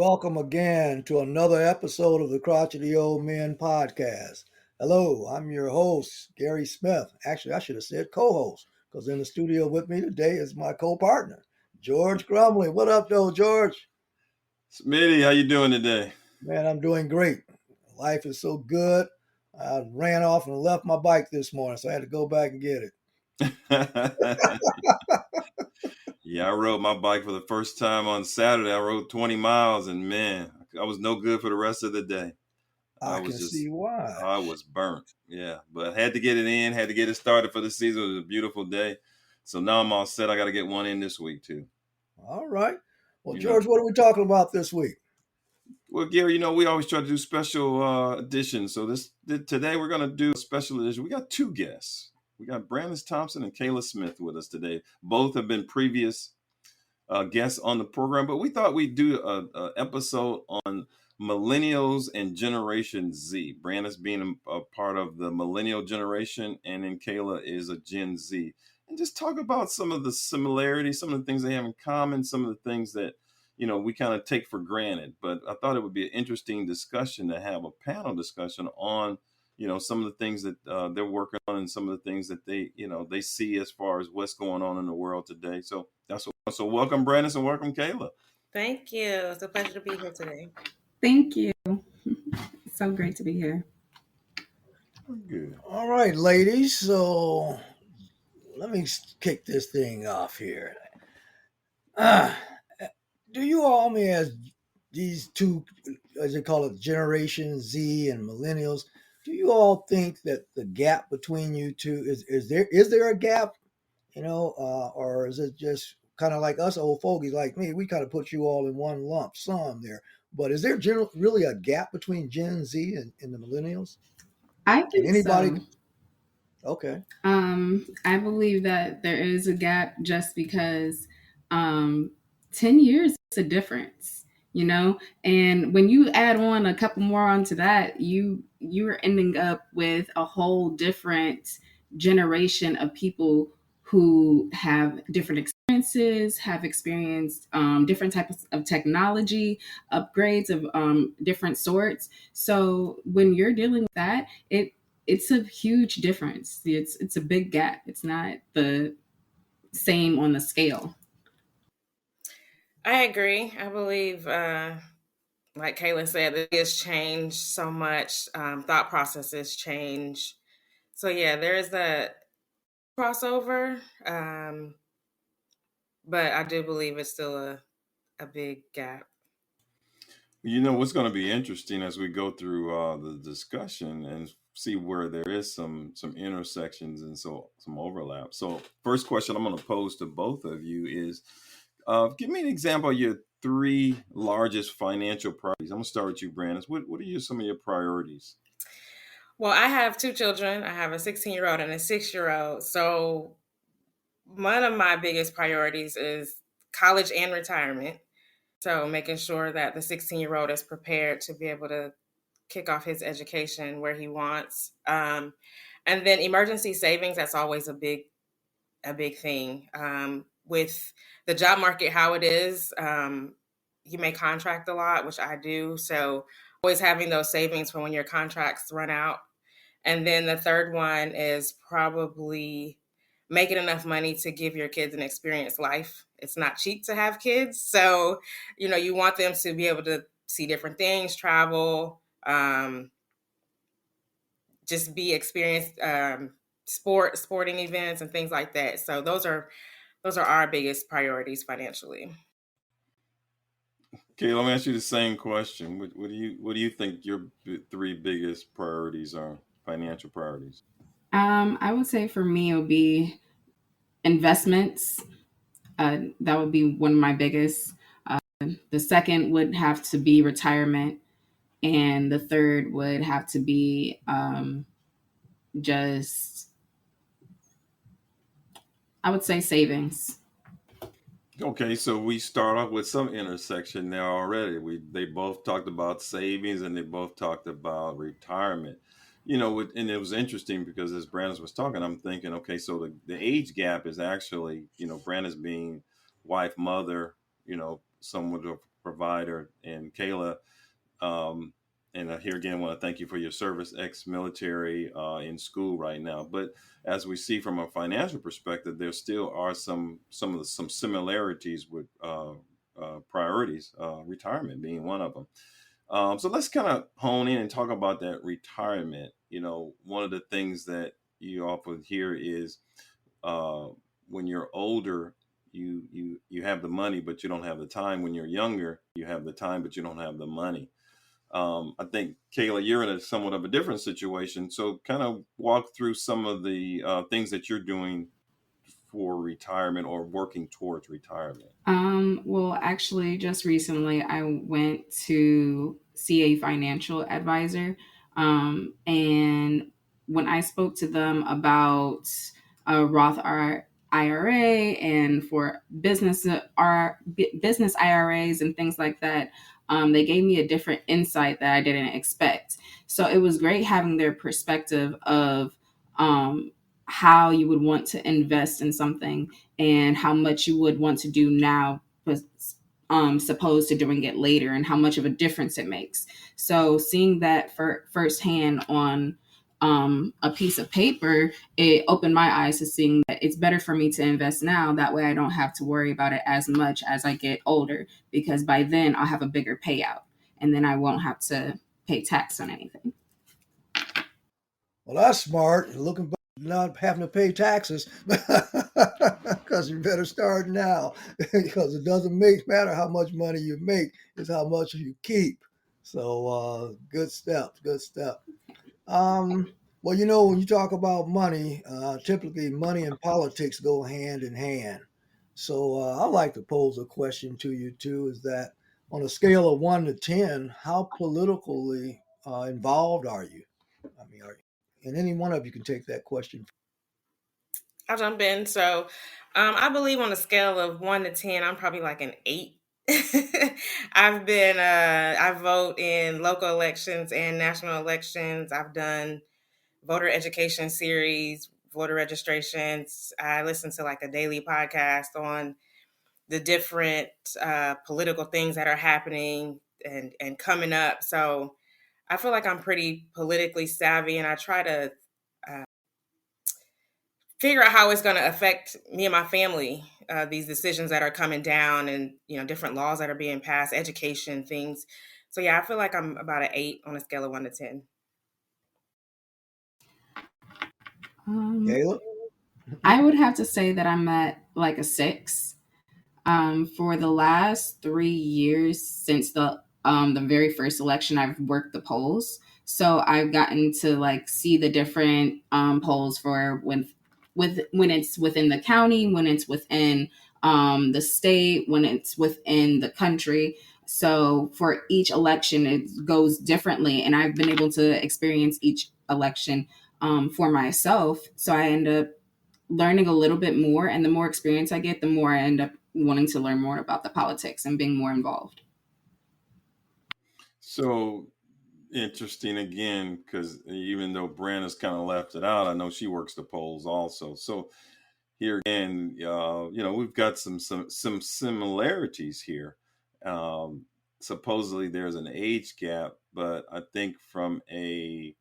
welcome again to another episode of the Crotchety Old Men podcast. Hello, I'm your host, Gary Smith. Actually, I should have said co-host, because in the studio with me today is my co-partner, George Grumley. What up, though, George? Smitty, how you doing today? Man, I'm doing great. Life is so good. I ran off and left my bike this morning, so I had to go back and get it. Yeah, I rode my bike for the first time on Saturday. I rode 20 miles and man, I was no good for the rest of the day. I can see why. I was burnt. Yeah, but had to get it in, had to get it started for the season. It was a beautiful day. So now I'm all set. I got to get one in this week too. All right. Well, You know, George, what are we talking about this week? well, Gary, we always try to do special editions. So today we're going to do a special edition. We got two guests. We got Brandeis Thompson and Kalya Smith with us today. Both have been previous guests on the program, but we thought we'd do a episode on millennials and Generation Z. Brandeis being a part of the millennial generation, and then Kalya is a Gen Z. And just talk about some of the similarities, some of the things they have in common, some of the things that we kind of take for granted. But I thought it would be an interesting discussion to have a panel discussion on some of the things that they're working on and some of the things that they see as far as what's going on in the world today. So so welcome, Brandeis, and welcome, Kalya. Thank you. It's a pleasure to be here today. Thank you. So great to be here. Good. All right, ladies. So let me kick this thing off here. Do you all, as these two, as they call it, Generation Z and Millennials, do you all think that the gap between you two is there a gap, or is it just kind of like us old fogies like me? We kind of put you all in one lump sum there. But is there really a gap between Gen Z and the Millennials? I think anybody? So. Okay. I believe that there is a gap just because 10 years is a difference, and when you add on a couple more onto that, you're ending up with a whole different generation of people who have different experiences, have experienced different types of technology, upgrades of different sorts. So when you're dealing with that, it's a huge difference. It's a big gap. It's not the same on the scale. I agree. I believe, like Kalya said, it has changed so much. Thought processes change. So yeah, there is a crossover, but I do believe it's still a big gap. What's going to be interesting as we go through the discussion and see where there is some intersections and so some overlap. So first question I'm going to pose to both of you is, give me an example of your three largest financial priorities. I'm going to start with you, Brandeis. What are some of your priorities? Well, I have two children. I have a 16-year-old and a 6-year-old. So one of my biggest priorities is college and retirement. So making sure that the 16-year-old is prepared to be able to kick off his education where he wants. And then emergency savings, that's always a big thing. With the job market, how it is, you may contract a lot, which I do. So always having those savings for when your contracts run out. And then the third one is probably making enough money to give your kids an experienced life. It's not cheap to have kids. So, you want them to be able to see different things, travel, just be experienced, sporting events and things like that. So those are our biggest priorities financially. Okay, let me ask you the same question. What do you think your three biggest priorities are, financial priorities? I would say for me, it would be investments. That would be one of my biggest. The second would have to be retirement. And the third would have to be I would say savings. Okay, so we start off with some intersection there already. They both talked about savings and they both talked about retirement. And it was interesting because as Brandeis was talking, I'm thinking, okay, so the age gap is actually, Brandeis being wife, mother, somewhat of provider. And Kayla, and here again, I want to thank you for your service, ex-military, in school right now. But as we see from a financial perspective, there still are some similarities with priorities, retirement being one of them. So let's kind of hone in and talk about that retirement. One of the things that you often hear is when you're older, you have the money, but you don't have the time. When you're younger, you have the time, but you don't have the money. I think, Kayla, you're in a somewhat of a different situation. So kind of walk through some of the things that you're doing for retirement or working towards retirement. Well, actually, just recently I went to see a financial advisor. And when I spoke to them about a Roth IRA and for business IRAs and things like that, they gave me a different insight that I didn't expect. So it was great having their perspective of how you would want to invest in something and how much you would want to do now, but supposed to doing it later, and how much of a difference it makes. So seeing that firsthand on a piece of paper, it opened my eyes to seeing that it's better for me to invest now. That way I don't have to worry about it as much as I get older, because by then I'll have a bigger payout and then I won't have to pay tax on anything. Well, that's smart. Looking back, not having to pay taxes, because you better start now, because it doesn't matter how much money you make; it's how much you keep. So, good step, good step. Well, when you talk about money, typically money and politics go hand in hand. So, I'd like to pose a question to you too: is that on a scale of 1 to 10, how politically involved are you? I mean, are you? And any one of you can take that question. I'll jump in. So I believe on a scale of 1 to 10, I'm probably like an 8. I vote in local elections and national elections. I've done voter education series, voter registrations. I listen to like a daily podcast on the different political things that are happening and coming up. So I feel like I'm pretty politically savvy, and I try to figure out how it's going to affect me and my family, these decisions that are coming down, and different laws that are being passed, education things. So yeah, I feel like I'm about an 8 on a scale of 1 to 10. Caleb? I would have to say that I'm at like a 6. For the last 3 years since the very first election, I've worked the polls, so I've gotten to like see the different polls for when it's within the county, when it's within the state, when it's within the country. So for each election, it goes differently, and I've been able to experience each election for myself. So I end up learning a little bit more, and the more experience I get, the more I end up wanting to learn more about the politics and being more involved. So interesting again, because even though Brandon's kind of left it out, I know she works the polls also. So here again, we've got some similarities here. Supposedly there's an age gap, but I think from a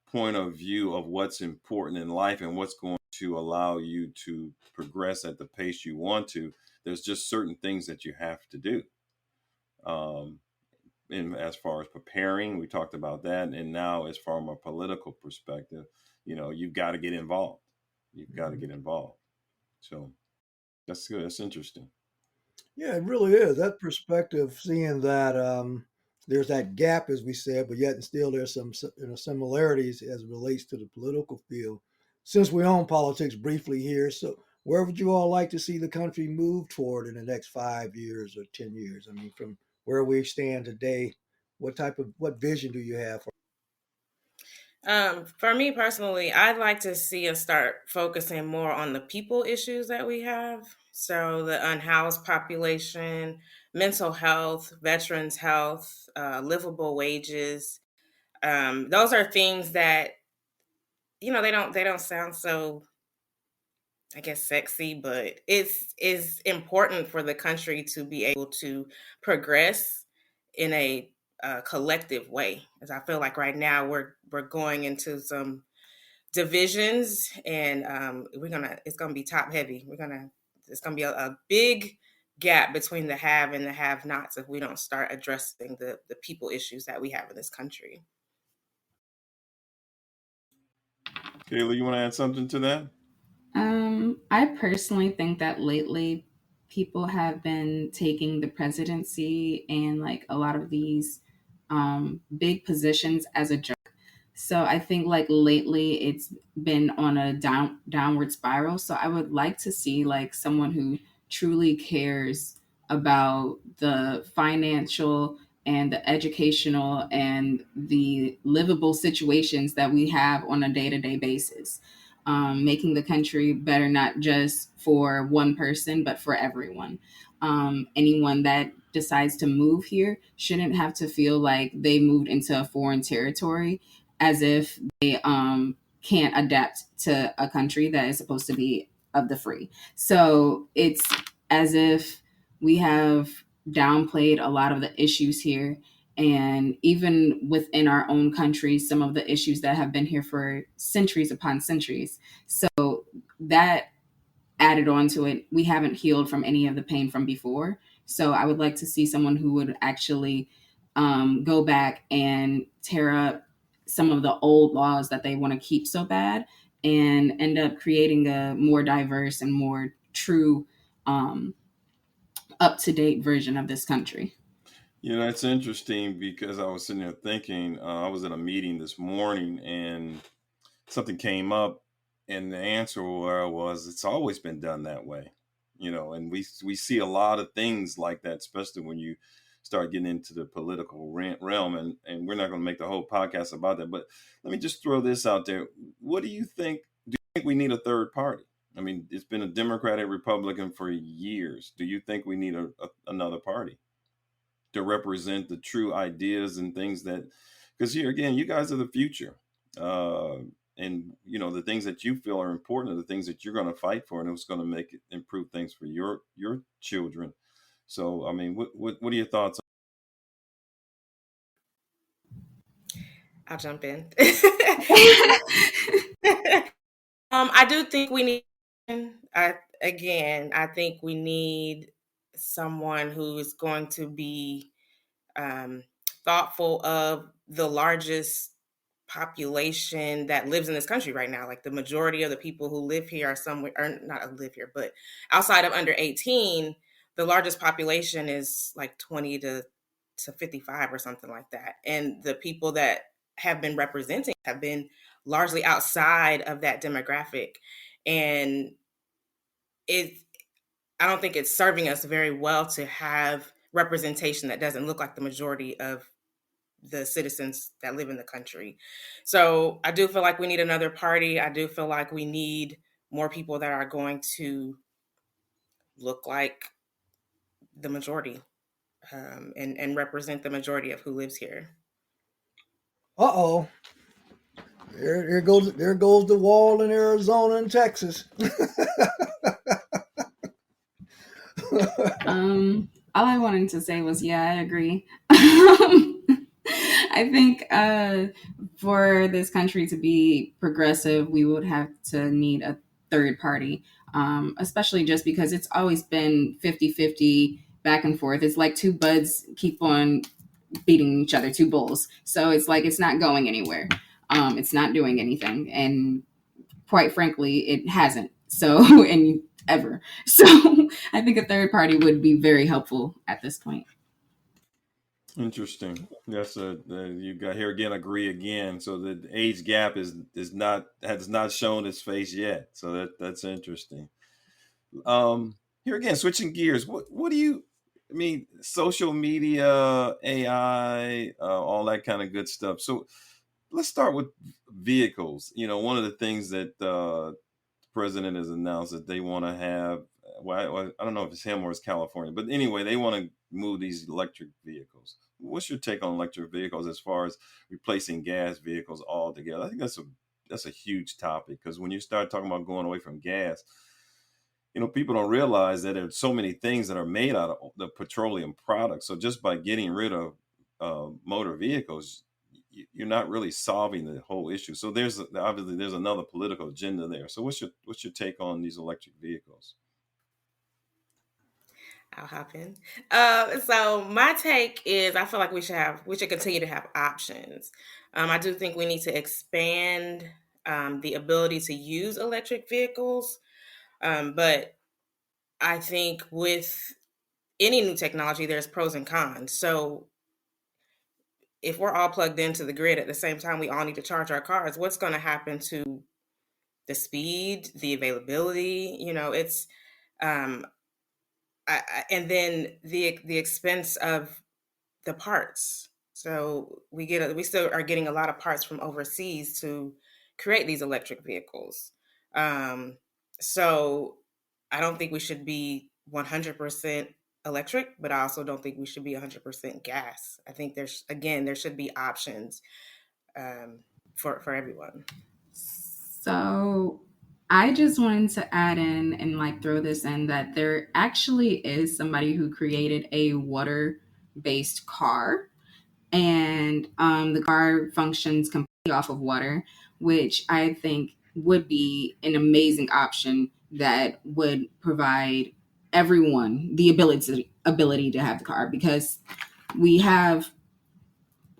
point of view of what's important in life and what's going to allow you to progress at the pace you want to, there's just certain things that you have to do. And as far as preparing, we talked about that. And now as from a political perspective, you've got to get involved. You've got to get involved. So that's good. That's interesting. Yeah, it really is. That perspective, seeing that there's that gap, as we said, but yet and still there's some similarities as it relates to the political field. Since we're on politics briefly here, so where would you all like to see the country move toward in the next 5 years or 10 years? I mean, from where we stand today, what vision do you have for? For me personally, I'd like to see us start focusing more on the people issues that we have. So the unhoused population, mental health, veterans health, livable wages. Those are things that they don't sound so I guess sexy, but it's important for the country to be able to progress in a collective way. As I feel like right now we're going into some divisions, and it's gonna be top heavy. It's gonna be a big gap between the have and the have nots if we don't start addressing the people issues that we have in this country. Kayla, you want to add something to that? I personally think that lately people have been taking the presidency and like a lot of these big positions as a joke. So I think like lately it's been on a downward spiral. So I would like to see like someone who truly cares about the financial and the educational and the livable situations that we have on a day-to-day basis, making the country better, not just for one person, but for everyone. Anyone that decides to move here shouldn't have to feel like they moved into a foreign territory as if they can't adapt to a country that is supposed to be of the free. So it's as if we have downplayed a lot of the issues here. And even within our own country, some of the issues that have been here for centuries upon centuries. So that added on to it, we haven't healed from any of the pain from before. So I would like to see someone who would actually go back and tear up some of the old laws that they want to keep so bad and end up creating a more diverse and more true, up-to-date version of this country. You know, it's interesting because I was sitting there thinking, I was at a meeting this morning and something came up, and the answer was it's always been done that way, you know. And we see a lot of things like that, especially when you start getting into the political realm. And we're not going to make the whole podcast about that, but let me just throw this out there. What do you think? Do you think we need a third party? I mean, it's been a Democratic Republican for years. Do you think we need another party to represent the true ideas and things that, because here again, you guys are the future. And you know, the things that you feel are important are the things that you're going to fight for, and it's going to make it improve things for your children. So I mean, what are your thoughts? I'll jump in. I do think we need. I think we need someone who is going to be thoughtful of the largest population that lives in this country right now. Like the majority of the people who live here are somewhere, or not live here, but outside of under 18, the largest population is like 20 to 55 or something like that. And the people that have been representing have been largely outside of that demographic. And I don't think it's serving us very well to have representation that doesn't look like the majority of the citizens that live in the country. So I do feel like we need another party. I do feel like we need more people that are going to look like the majority, and represent the majority of who lives here. Uh-oh. There goes the wall in Arizona and Texas. All I wanted to say was, yeah, I agree. I think for this country to be progressive, we would have to need a third party, especially just because it's always been 50-50 back and forth. It's like two buds keep on beating each other, two bulls. So it's like it's not going anywhere. It's not doing anything. And quite frankly, it hasn't. So, and ever. So I think a third party would be very helpful at this point. Interesting. That's you got here again. Agree again. So the age gap is not has not shown its face yet. So that's interesting. Here again, switching gears. What do you? I mean, social media, AI, all that kind of good stuff. So let's start with vehicles. You know, one of the things that the president has announced that they want to have. Well, I don't know if it's him or it's California, but anyway, they want to move these electric vehicles. What's your take on electric vehicles as far as replacing gas vehicles altogether? I think that's a huge topic, because when you start talking about going away from gas, people don't realize that there's so many things that are made out of the petroleum products. So just by getting rid of motor vehicles, you're not really solving the whole issue. So obviously there's another political agenda there. So what's your take on these electric vehicles? I'll hop in. So my take is, I feel like we should continue to have options. I do think we need to expand the ability to use electric vehicles, but I think with any new technology, there's pros and cons. So if we're all plugged into the grid at the same time, we all need to charge our cars. What's going to happen to the speed, the availability? It's and then the expense of the parts. So we still are getting a lot of parts from overseas to create these electric vehicles. So I don't think we should be 100% electric, but I also don't think we should be 100% gas. I think there should be options for everyone. So I just wanted to add in and like throw this in that there actually is somebody who created a water-based car, and the car functions completely off of water, which I think would be an amazing option that would provide everyone the ability to have the car, because we have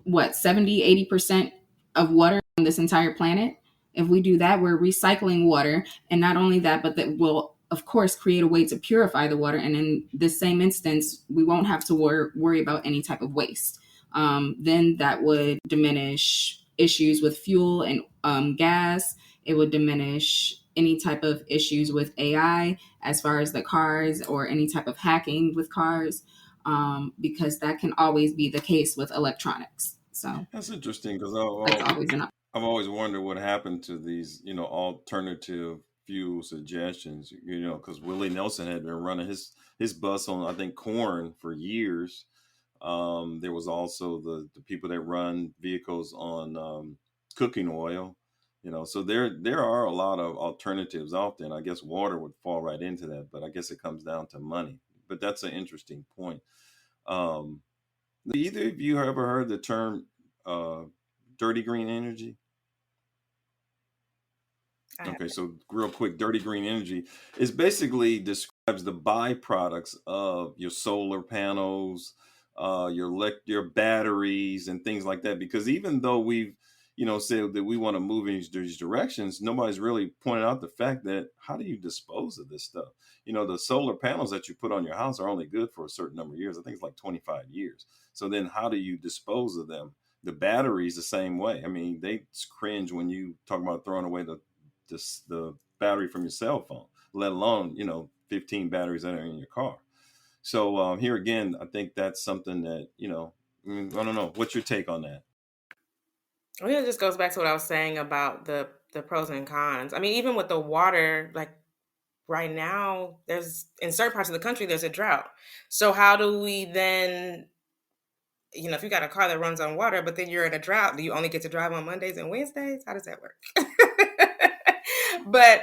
70-80% of water on this entire planet. If we do that, we're recycling water. And not only that, but that will of course create a way to purify the water, and in this same instance we won't have to worry about any type of waste. Then that would diminish issues with fuel and gas. It would diminish any type of issues with AI as far as the cars, or any type of hacking with cars, because that can always be the case with electronics. So That's interesting, because that's always an option. I've always wondered what happened to these, alternative fuel suggestions, because Willie Nelson had been running his bus on, I think, corn for years. There was also the people that run vehicles on cooking oil, so there are a lot of alternatives out there. And I guess water would fall right into that, but I guess it comes down to money. But that's an interesting point. Either of you ever heard the term dirty green energy? Okay, so real quick, dirty green energy is basically describes the byproducts of your solar panels, your batteries and things like that. Because even though we've said that we want to move in these directions, nobody's really pointed out the fact that how do you dispose of this stuff? The solar panels that you put on your house are only good for a certain number of years. I think it's like 25 years. So then how do you dispose of them? The batteries the same way. I mean, they cringe when you talk about throwing away the battery from your cell phone, let alone 15 batteries that are in your car. So here again, I think that's something that I don't know. What's your take on that? Well, it just goes back to what I was saying about the pros and cons. I mean, even with the water, like right now, there's in certain parts of the country there's a drought. So how do we then, if you got a car that runs on water, but then you're in a drought, do you only get to drive on Mondays and Wednesdays? How does that work? But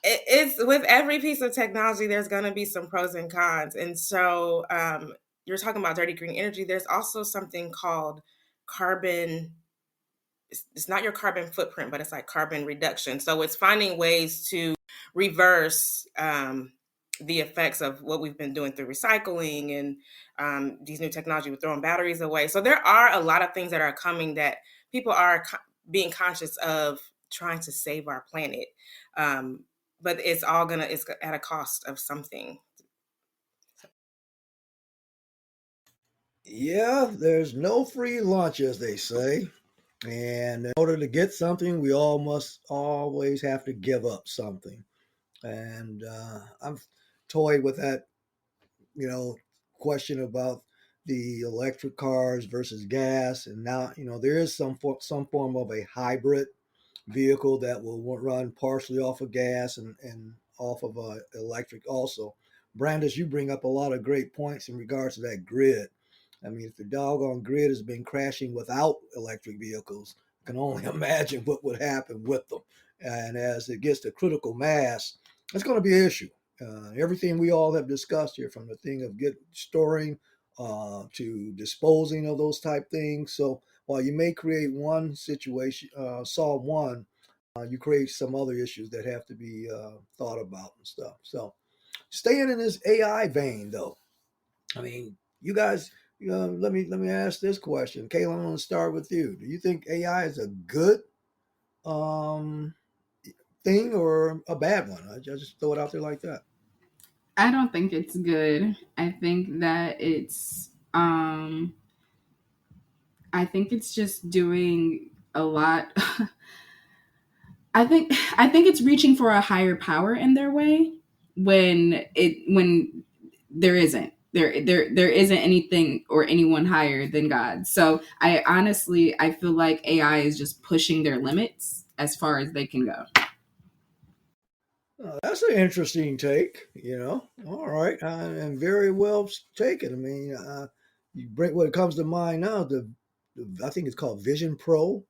it's with every piece of technology, there's going to be some pros and cons. And so you're talking about dirty green energy. There's also something called carbon. It's not your carbon footprint, but it's like carbon reduction. So it's finding ways to reverse the effects of what we've been doing through recycling and these new technology with throwing batteries away. So there are a lot of things that are coming that people are being conscious of, trying to save our planet. But it's at a cost of something. Yeah, there's no free lunch, as they say. And in order to get something, we all must always have to give up something. And I've toyed with that, question about the electric cars versus gas. And now, there is some form of a hybrid vehicle that will run partially off of gas and off of electric also. Brandeis, you bring up a lot of great points in regards to that grid. I mean, if the doggone grid has been crashing without electric vehicles, I can only imagine what would happen with them. And as it gets to critical mass, it's going to be an issue. Everything we all have discussed here, from the thing of storing to disposing of those type things. So while you may create one situation, solve one, you create some other issues that have to be thought about and stuff. So staying in this AI vein, though, I mean, you guys, let me ask this question. Kayla, I'm going to start with you. Do you think AI is a good um, thing or a bad one? I just throw it out there like that. I don't think it's good. I think it's just doing a lot. I think it's reaching for a higher power in their way when there isn't. There isn't anything or anyone higher than God. So I feel like AI is just pushing their limits as far as they can go. That's an interesting take, you know. All right, and very well taken. I mean, you bring what comes to mind now. I think it's called Vision Pro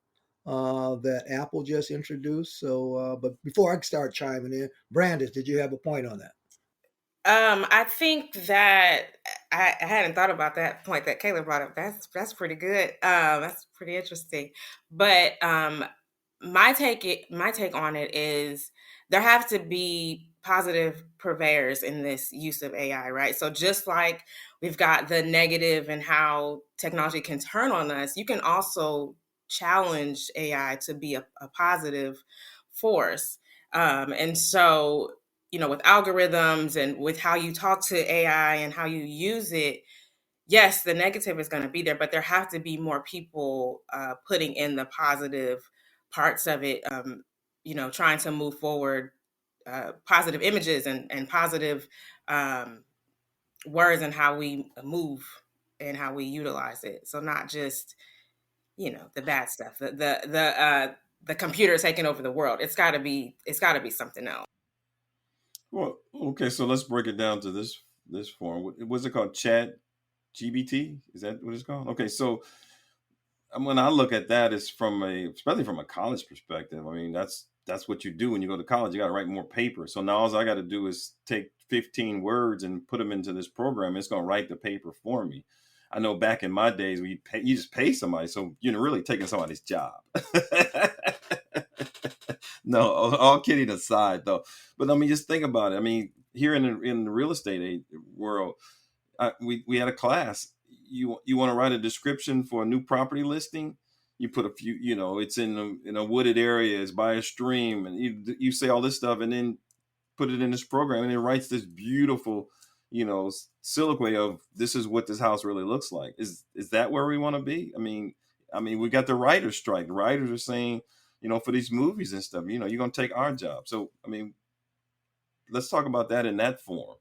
that Apple just introduced. So, but before I start chiming in, Brandis, did you have a point on that? I think that I hadn't thought about that point that Kayla brought up. That's pretty good. That's pretty interesting. But my take on it is there have to be positive purveyors in this use of AI, right? So just like we've got the negative and how technology can turn on us, you can also challenge AI to be a positive force. And so, with algorithms and with how you talk to AI and how you use it, yes, the negative is going to be there, but there have to be more people putting in the positive parts of it, trying to move forward positive images and positive words and how we move and how we utilize it. So not just, the bad stuff, the computer taking over the world. It's got to be something else. Well, okay, so let's break it down to this form. What's it called? Chat GBT? Is that what it's called? Okay, so when I look at that, it's especially from a college perspective. I mean, that's what you do when you go to college. You got to write more paper. So now all I got to do is take 15 words and put them into this program. It's going to write the paper for me. I know back in my days, you just pay somebody, so you're really taking somebody's job. No, all kidding aside, though. But I mean, just think about it. I mean, here in the real estate world, we had a class. You want to write a description for a new property listing? You put a few, it's in a wooded area, it's by a stream, and you say all this stuff, and then put it in this program, and it writes this beautiful, soliloquy of this is what this house really looks like. Is that where we want to be? I mean, we got the writers' strike. The writers are saying, for these movies and stuff, you're gonna take our job. So I mean, let's talk about that in that form.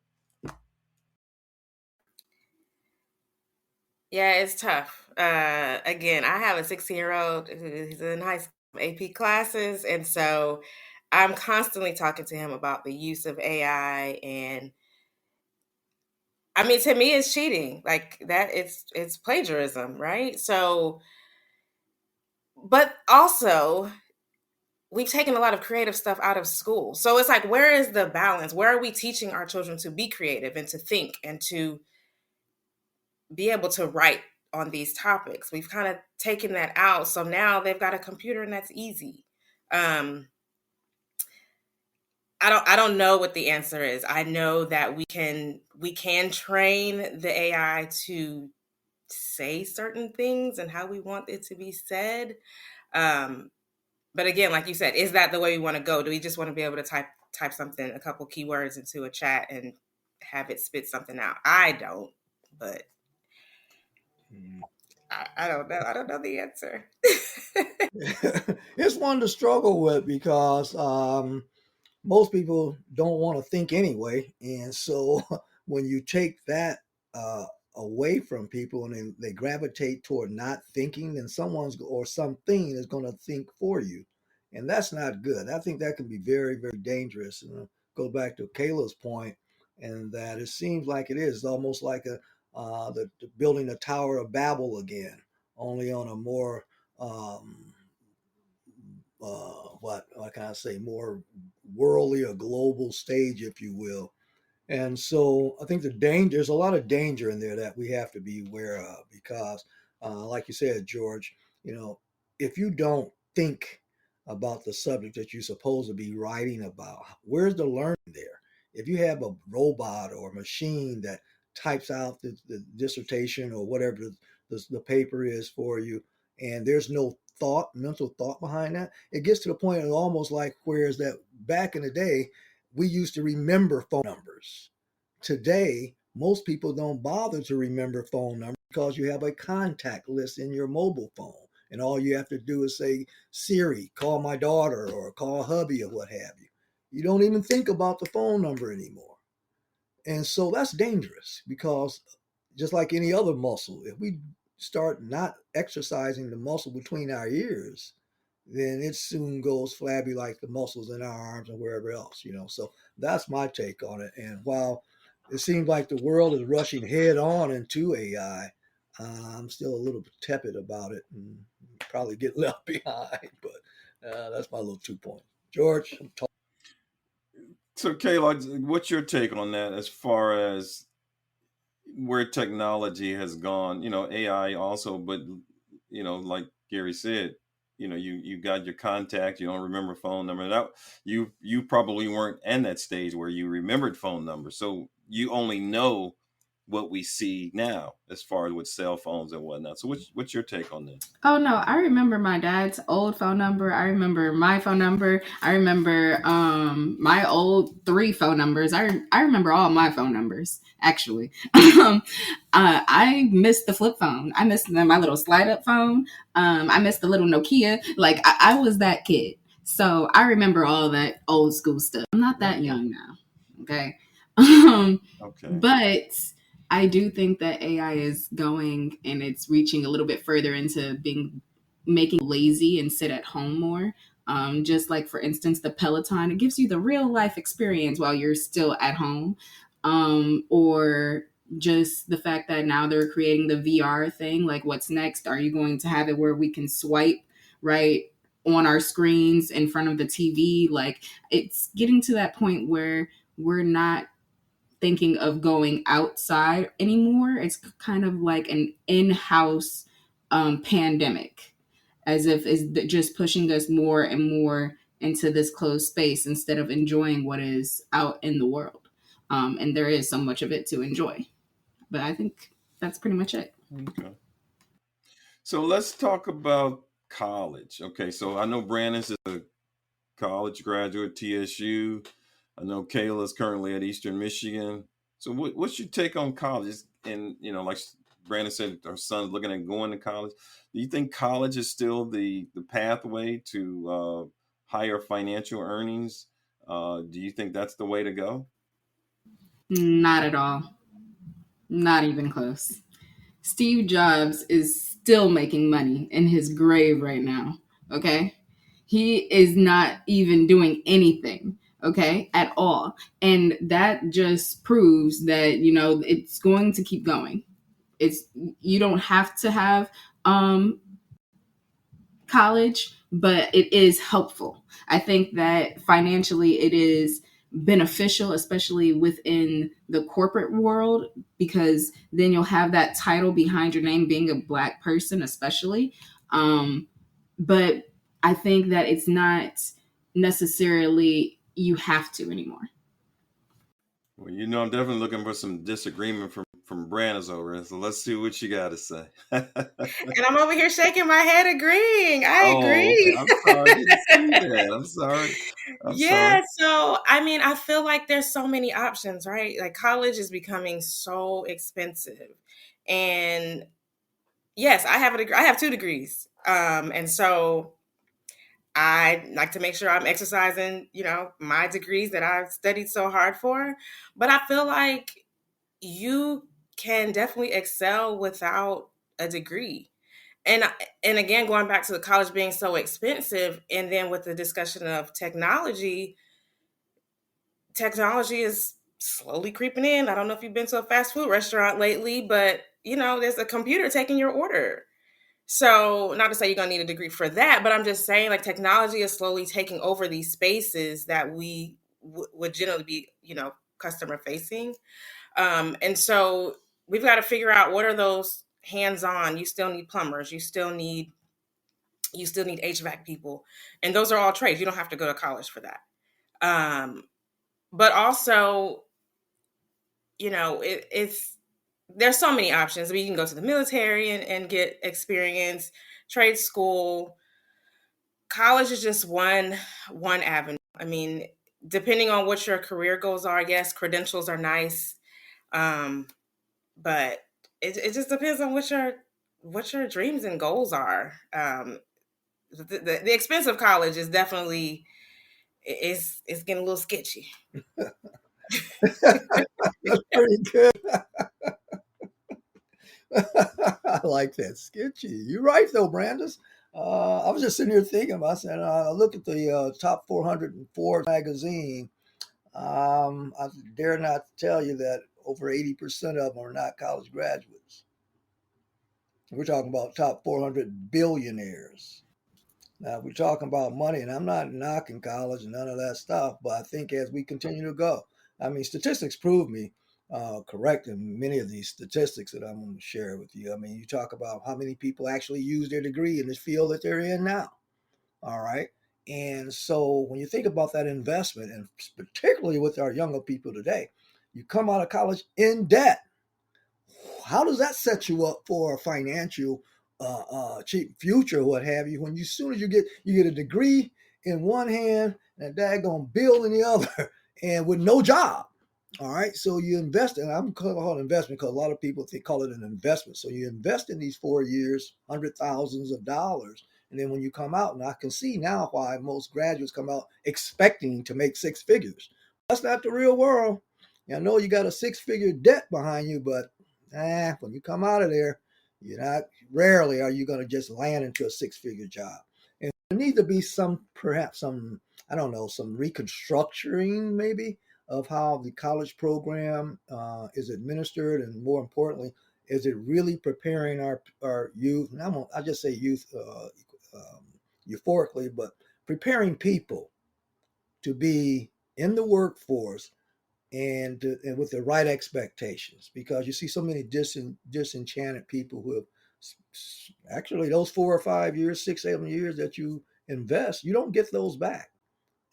Yeah, it's tough. Again, I have a 16-year-old who's in high school AP classes, and so I'm constantly talking to him about the use of AI. And I mean, to me, it's cheating. Like that, it's plagiarism, right? So, but also we've taken a lot of creative stuff out of school. So it's like, where is the balance? Where are we teaching our children to be creative and to think and to be able to write on these topics? We've kind of taken that out. So now they've got a computer and that's easy. Um, I don't know what the answer is. I know that we can train the AI to say certain things and how we want it to be said. But again, like you said, is that the way we want to go? Do we just want to be able to type something, a couple keywords into a chat and have it spit something out? I don't, but I don't know. I don't know the answer. It's one to struggle with because most people don't want to think anyway, and so when you take that uh, away from people and they gravitate toward not thinking, then someone's or something is going to think for you, and that's not good. I think that can be very, very dangerous. And go back to Kayla's point, and that it seems like it is almost like the building a Tower of Babel again, only on a more what can I say, more worldly or global stage, if you will. And so I think there's a lot of danger in there that we have to be aware of because, like you said, George, you know, if you don't think about the subject that you're supposed to be writing about, where's the learning there? If you have a robot or a machine that types out the dissertation or whatever the paper is for you, and there's no mental thought behind that, it gets to the point of almost like whereas that back in the day, we used to remember phone numbers. Today, most people don't bother to remember phone numbers because you have a contact list in your mobile phone. And all you have to do is say, Siri, call my daughter or call hubby or what have you. You don't even think about the phone number anymore. And so that's dangerous because just like any other muscle, if we start not exercising the muscle between our ears, then it soon goes flabby like the muscles in our arms and wherever else, you know. So that's my take on it. And while it seems like the world is rushing head on into AI, I'm still a little bit tepid about it and probably get left behind. But that's my little 2 point. George, I'm talking. So, Kayla, what's your take on that as far as where technology has gone? You know, AI also, but you know, like Gary said, you know, you got your contact, you don't remember phone number. That you probably weren't in that stage where you remembered phone numbers, so you only know what we see now as far as with cell phones and whatnot. So, what's your take on this? Oh no, I remember my dad's old phone number. I remember my phone number. I remember my old 3 phone numbers. I remember all my phone numbers actually. I missed the flip phone. I missed my little slide up phone. I missed the little Nokia. Like I was that kid. So I remember all that old school stuff. I'm not that young now. Okay. Okay. But I do think that AI is going and it's reaching a little bit further into making lazy and sit at home more. Just like, for instance, the Peloton, it gives you the real life experience while you're still at home. Or just the fact that now they're creating the VR thing. Like, what's next? Are you going to have it where we can swipe right on our screens in front of the TV? Like, it's getting to that point where we're not thinking of going outside anymore. It's kind of like an in-house pandemic, as if it's just pushing us more and more into this closed space instead of enjoying what is out in the world. And there is so much of it to enjoy. But I think that's pretty much it. Okay. So let's talk about college. Okay, so I know Brandis is a college graduate, TSU. I know Kayla's currently at Eastern Michigan. So what's your take on college? And you know, like Brandon said, our son's looking at going to college. Do you think college is still the pathway to higher financial earnings? Do you think that's the way to go? Not at all. Not even close. Steve Jobs is still making money in his grave right now. Okay? He is not even doing anything, okay, at all. And that just proves that, you know, it's going to keep going. It's You don't have to have college, but it is helpful. I think that financially it is beneficial, especially within the corporate world, because then you'll have that title behind your name, being a Black person, especially. But I think that it's not necessarily you have to anymore. Well, you know, I'm definitely looking for some disagreement from Brandis over it. So let's see what you got to say. And I'm over here shaking my head agreeing. I Oh, okay. agree. I'm sorry. I didn't see that. I'm sorry. I'm sorry. Yeah, so I mean, I feel like there's so many options, right? Like college is becoming so expensive. And yes, I have a degree. I have 2 degrees. And so I like to make sure I'm exercising, you know, my degrees that I've studied so hard for. But I feel like you can definitely excel without a degree. And and again, going back to the college being so expensive, and then with the discussion of technology is slowly creeping in. I don't know if you've been to a fast food restaurant lately, but you know, there's a computer taking your order. So, not to say you're going to need a degree for that, but I'm just saying, like, technology is slowly taking over these spaces that we would generally be, customer facing. And so we've got to figure out what are those hands-on. You still need plumbers. You still need HVAC people, and those are all trades. You don't have to go to college for that. But also, it's there's so many options. I mean, you can go to the military and get experience, trade school. College is just one avenue. I mean, depending on what your career goals are, yes, credentials are nice, but it just depends on what your dreams and goals are. The expense of college is definitely it's getting a little sketchy. That's pretty good. I like that. Sketchy. You're right, though, Brandeis. I was just sitting here thinking about. I said, I look at the top 404 magazine. I dare not tell you that over 80% of them are not college graduates. We're talking about top 400 billionaires. Now, we're talking about money, and I'm not knocking college and none of that stuff, but I think as we continue to go, I mean, statistics prove me correct in many of these statistics that I'm going to share with you. I mean, you talk about how many people actually use their degree in this field that they're in now. All right. And so when you think about that investment, and particularly with our younger people today, you come out of college in debt. How does that set you up for a financial cheap future, what have you? When as soon as you get a degree in one hand and a daggone bill in the other, and with no job. All right, so you invest, and I'm calling it investment because a lot of people call it an investment. So you invest in these 4 years, hundred thousands of dollars, and then when you come out, and I can see now why most graduates come out expecting to make six figures. That's not the real world. I know you got a six-figure debt behind you, but when you come out of there, you're not. Rarely are you going to just land into a six-figure job. And there needs to be perhaps some, I don't know, some reconstructing maybe of how the college program is administered, and more importantly, is it really preparing our youth? And I just say youth euphorically, but preparing people to be in the workforce and with the right expectations, because you see so many disenchanted people who have actually those 4 or 5 years, 6, 7 years that you invest, you don't get those back.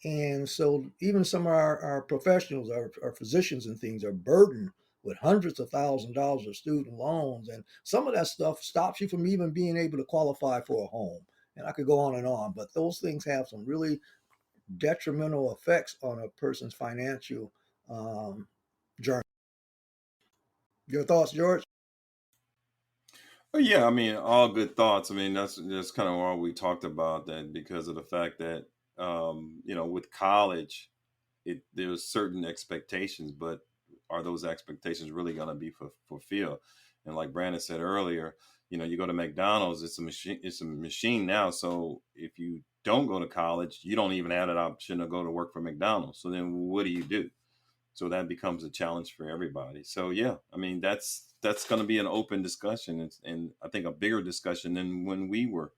And so even some of our professionals, our physicians and things are burdened with hundreds of thousands of dollars of student loans. And some of that stuff stops you from even being able to qualify for a home. And I could go on and on, but those things have some really detrimental effects on a person's financial journey. Your thoughts, George? Oh, yeah, I mean, all good thoughts. I mean, that's kind of all we talked about, that because of the fact that with college, there's certain expectations, but are those expectations really going to be fulfilled? And like Brandon said earlier, you go to McDonald's, it's a machine. It's a machine now. So if you don't go to college, you don't even have that option to go to work for McDonald's. So then what do you do? So that becomes a challenge for everybody. So yeah, I mean, that's going to be an open discussion, and I think a bigger discussion than when we were,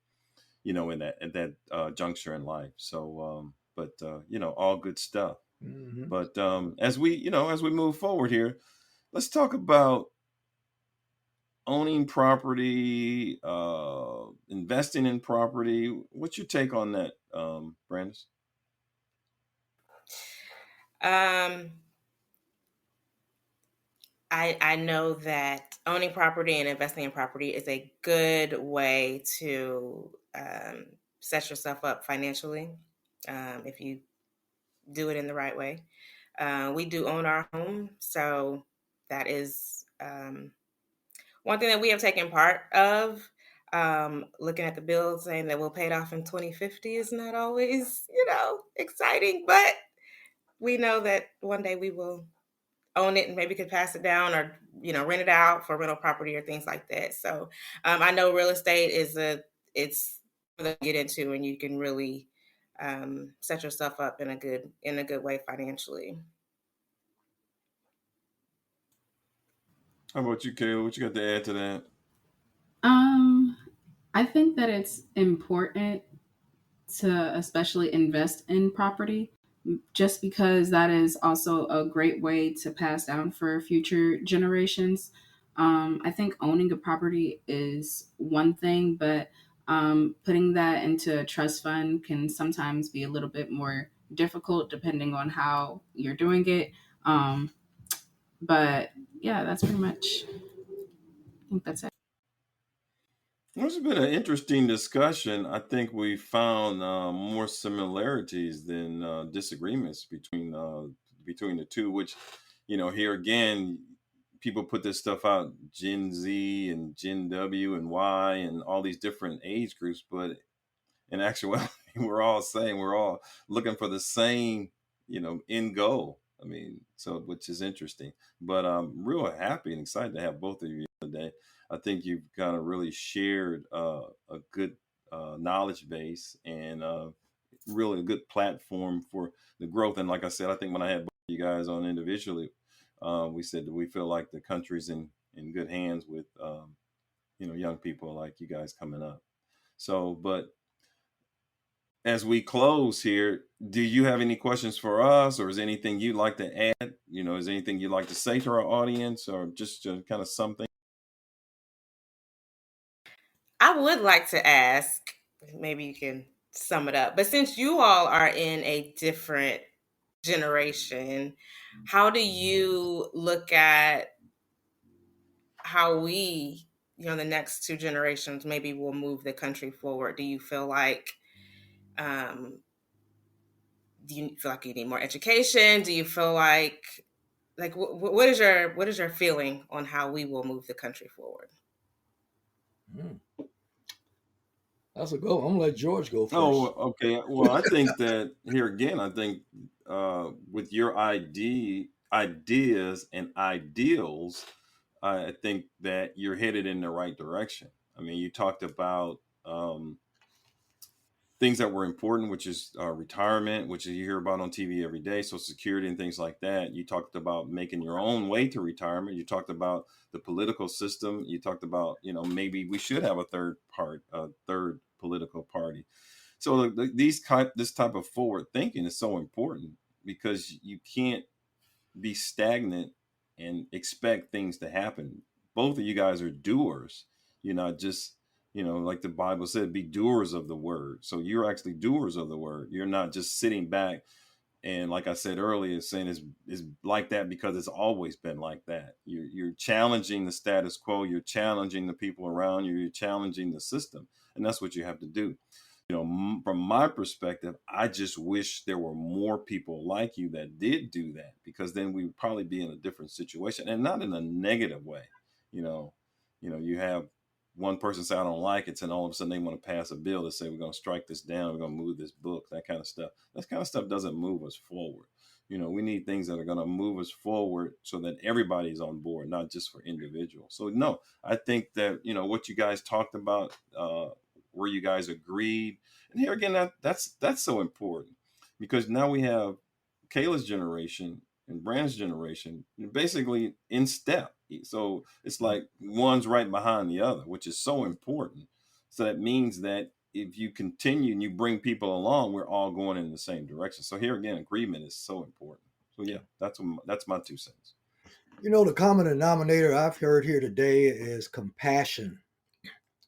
in that at that juncture in life. So, all good stuff. Mm-hmm. But as we move forward here, let's talk about owning property, investing in property. What's your take on that, Brandis? Um, I know that owning property and investing in property is a good way to set yourself up financially, if you do it in the right way. We do own our home, so that is one thing that we have taken part of. Looking at the bills saying that we'll pay it off in 2050 is not always, exciting, but we know that one day we will own it and maybe could pass it down, or rent it out for rental property or things like that. So I know real estate it's to get into, and you can really set yourself up in a good way financially. How about you, Kayla? What you got to add to that? Um, I think that it's important to especially invest in property just because that is also a great way to pass down for future generations. I think owning a property is one thing, but putting that into a trust fund can sometimes be a little bit more difficult depending on how you're doing it. Um, but yeah, that's pretty much, I think that's it. Well, it's been an interesting discussion. I think we found more similarities than disagreements between the two. Which, here again, people put this stuff out: Gen Z and Gen W and Y and all these different age groups. But in actuality, we're all saying we're all looking for the same, end goal. I mean, so which is interesting. But I'm real happy and excited to have both of you today. I think you've kind of really shared a good knowledge base and really a good platform for the growth. And like I said, I think when I had both of you guys on individually, we said that we feel like the country's in good hands with young people like you guys coming up. So, but as we close here, do you have any questions for us, or is anything you'd like to add? Is there anything you'd like to say to our audience, or just to kind of something? I would like to ask, maybe you can sum it up, but since you all are in a different generation, how do you look at how we, the next two generations, maybe will move the country forward? Do you feel like, you need more education? Do you feel like what is your feeling on how we will move the country forward? That's a go. I'm gonna let George go Oh, first. okay. Well, I think that here again, I think with your ideas and ideals, I think that you're headed in the right direction. I mean, you talked about things that were important, which is retirement, which you hear about on TV every day, Social Security and things like that. You talked about making your own way to retirement. You talked about the political system. You talked about, maybe we should have a third political party. So this type of forward thinking is so important because you can't be stagnant and expect things to happen. Both of you guys are doers. You're not just, like the Bible said, be doers of the word. So you're actually doers of the word. You're not just sitting back and, like I said earlier, saying it's like that because it's always been like that. You're challenging the status quo. You're challenging the people around you. You're challenging the system, and that's what you have to do. From my perspective, I just wish there were more people like you that did do that, because then we would probably be in a different situation, and not in a negative way. You know, you have one person say I don't like it, and all of a sudden they want to pass a bill to say we're going to strike this down, we're going to move this book, that kind of stuff. That kind of stuff doesn't move us forward. We need things that are going to move us forward so that everybody's on board, not just for individuals. So no, I think that what you guys talked about, where you guys agreed. And here again, that's so important, because now we have Kayla's generation and Brand's generation basically in step. So it's like one's right behind the other, which is so important. So that means that if you continue and you bring people along, we're all going in the same direction. So here again, agreement is so important. So yeah, that's my 2 cents. The common denominator I've heard here today is compassion,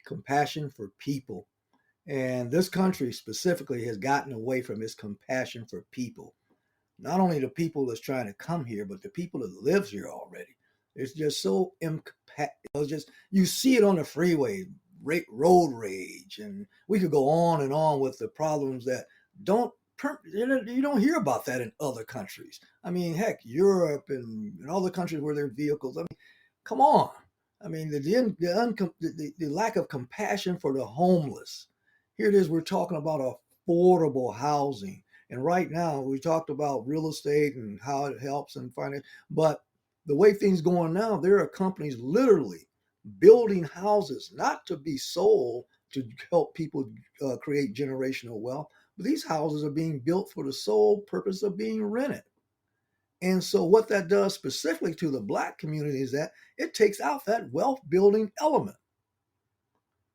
compassion for people. And this country specifically has gotten away from its compassion for people. Not only the people that's trying to come here, but the people that lives here already. It's just so it's just you see it on the freeway, road rage, and we could go on and on with the problems that don't you don't hear about that in other countries. I mean, heck, Europe and other countries where there are vehicles. I mean, come on. I mean, the lack of compassion for the homeless. Here it is. We're talking about affordable housing. And right now, we talked about real estate and how it helps and finance. But the way things going now, there are companies literally building houses not to be sold to help people create generational wealth, but these houses are being built for the sole purpose of being rented. And so, what that does specifically to the Black community is that it takes out that wealth building element.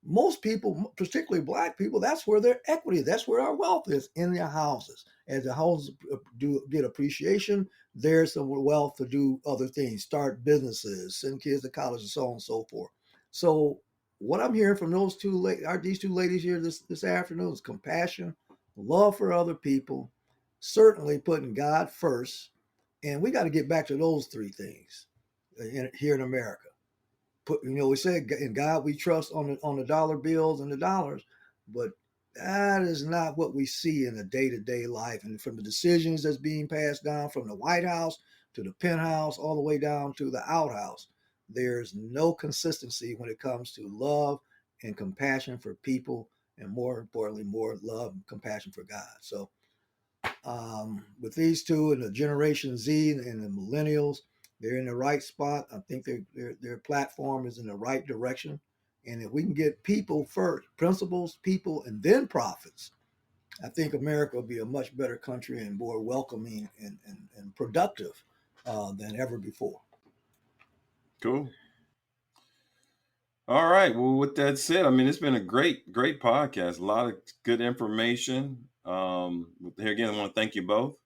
most people, particularly black people, that's where their equity, that's where our wealth is, in their houses. As the houses do get appreciation, there's some wealth to do other things, start businesses, send kids to college, and so on and so forth. So what I'm hearing from these two ladies here this afternoon is compassion, love for other people, certainly putting God first, and we got to get back to those three things here in America. We say in God we trust on the dollar bills and the dollars, but that is not what we see in a day-to-day life. And from the decisions that's being passed down from the White House to the penthouse, all the way down to the outhouse, there's no consistency when it comes to love and compassion for people, and more importantly, more love and compassion for God. So with these two and the Generation Z and the Millennials, they're in the right spot. I think their platform is in the right direction. And if we can get people first, principles, people, and then profits, I think America will be a much better country and more welcoming and productive than ever before. Cool. All right. Well, with that said, I mean, it's been a great podcast. A lot of good information. Here again, I want to thank you both.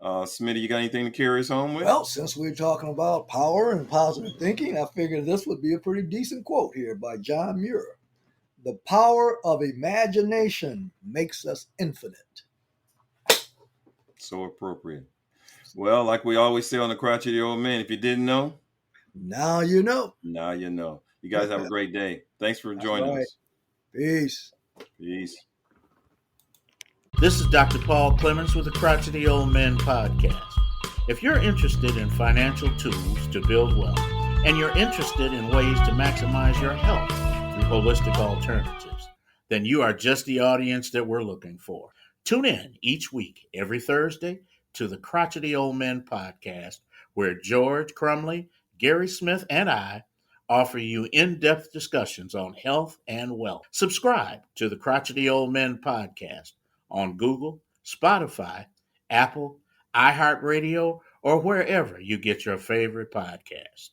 Smitty, you got anything to carry us home with? Well, since we're talking about power and positive thinking, I figured this would be a pretty decent quote here by John Muir. The power of imagination makes us infinite. So appropriate. Well, like we always say on the Crotchety Old Men, if you didn't know, now you know. now you know. You guys have a great day. Thanks for joining us. Peace. Peace. This is Dr. Paul Clemens with the Crotchety Old Men podcast. If you're interested in financial tools to build wealth, and you're interested in ways to maximize your health through holistic alternatives, then you are just the audience that we're looking for. Tune in each week, every Thursday, to the Crotchety Old Men podcast, where George Crumley, Gary Smith, and I offer you in-depth discussions on health and wealth. Subscribe to the Crotchety Old Men podcast on Google, Spotify, Apple, iHeartRadio, or wherever you get your favorite podcast.